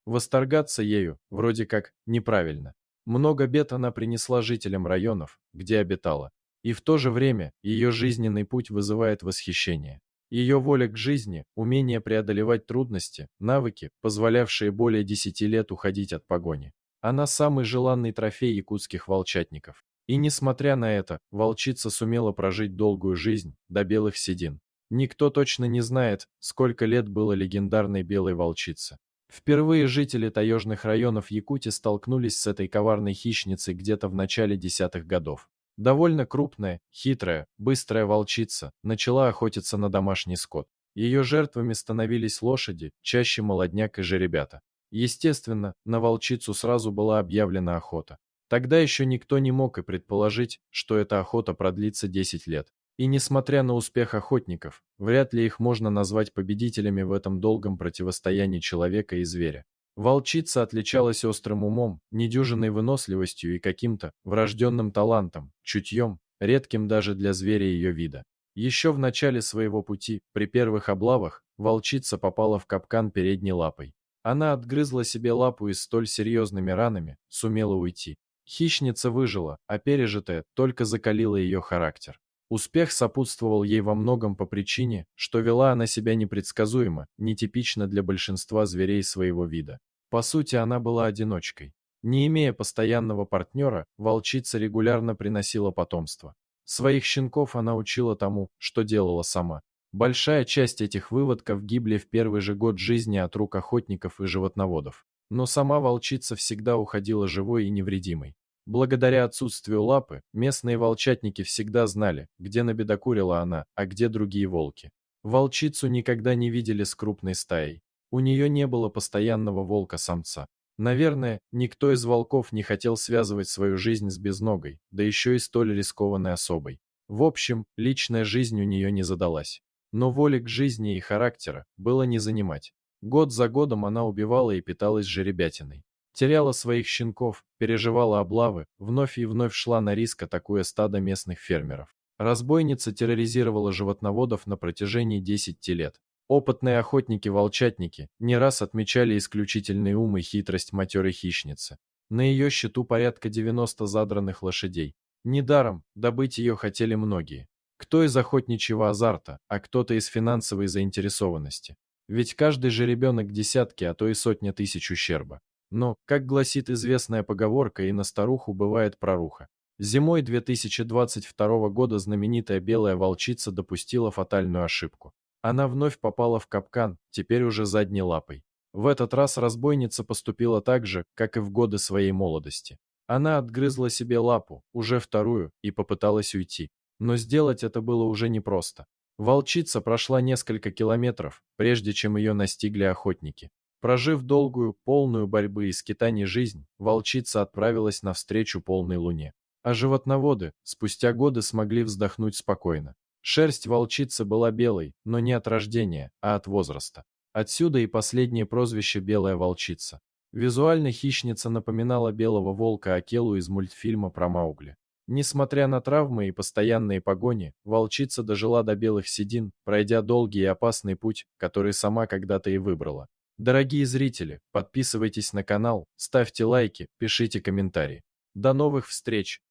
Восторгаться ею, вроде как, неправильно. Много бед она принесла жителям районов, где обитала. И в то же время ее жизненный путь вызывает восхищение. Ее воля к жизни, умение преодолевать трудности, навыки, позволявшие более 10 лет уходить от погони. Она самый желанный трофей якутских волчатников. И несмотря на это, волчица сумела прожить долгую жизнь, до белых седин. Никто точно не знает, сколько лет было легендарной белой волчице. Впервые жители таежных районов Якутии столкнулись с этой коварной хищницей где-то в начале десятых годов. Довольно крупная, хитрая, быстрая волчица начала охотиться на домашний скот. Ее жертвами становились лошади, чаще молодняк и жеребята. Естественно, на волчицу сразу была объявлена охота. Тогда еще никто не мог и предположить, что эта охота продлится 10 лет. И несмотря на успех охотников, вряд ли их можно назвать победителями в этом долгом противостоянии человека и зверя. Волчица отличалась острым умом, недюжинной выносливостью и каким-то врожденным талантом, чутьем, редким даже для зверя ее вида. Еще в начале своего пути, при первых облавах, волчица попала в капкан передней лапой. Она отгрызла себе лапу и с столь серьезными ранами сумела уйти. Хищница выжила, а пережитое только закалило ее характер. Успех сопутствовал ей во многом по причине, что вела она себя непредсказуемо, нетипично для большинства зверей своего вида. По сути, она была одиночкой. Не имея постоянного партнера, волчица регулярно приносила потомство. Своих щенков она учила тому, что делала сама. Большая часть этих выводков гибли в первый же год жизни от рук охотников и животноводов. Но сама волчица всегда уходила живой и невредимой. Благодаря отсутствию лапы, местные волчатники всегда знали, где набедокурила она, а где другие волки. Волчицу никогда не видели с крупной стаей. У нее не было постоянного волка-самца. Наверное, никто из волков не хотел связывать свою жизнь с безногой, да еще и столь рискованной особой. В общем, личная жизнь у нее не задалась. Но воли к жизни и характера было не занимать. Год за годом она убивала и питалась жеребятиной. Теряла своих щенков, переживала облавы, вновь и вновь шла на риск, атакуя стадо местных фермеров. Разбойница терроризировала животноводов на протяжении 10 лет. Опытные охотники-волчатники не раз отмечали исключительный ум и хитрость матерой хищницы. На ее счету порядка 90 задранных лошадей. Недаром добыть ее хотели многие. Кто из охотничьего азарта, а кто-то из финансовой заинтересованности. Ведь каждый жеребенок десятки, а то и сотня тысяч ущерба. Но, как гласит известная поговорка, и на старуху бывает проруха. Зимой 2022 года знаменитая белая волчица допустила фатальную ошибку. Она вновь попала в капкан, теперь уже задней лапой. В этот раз разбойница поступила так же, как и в годы своей молодости. Она отгрызла себе лапу, уже вторую, и попыталась уйти. Но сделать это было уже непросто. Волчица прошла несколько километров, прежде чем ее настигли охотники. Прожив долгую, полную борьбы и скитаний жизнь, волчица отправилась навстречу полной луне. А животноводы спустя годы смогли вздохнуть спокойно. Шерсть волчицы была белой, но не от рождения, а от возраста. Отсюда и последнее прозвище «белая волчица». Визуально хищница напоминала белого волка Акелу из мультфильма про Маугли. Несмотря на травмы и постоянные погони, волчица дожила до белых седин, пройдя долгий и опасный путь, который сама когда-то и выбрала. Дорогие зрители, подписывайтесь на канал, ставьте лайки, пишите комментарии. До новых встреч!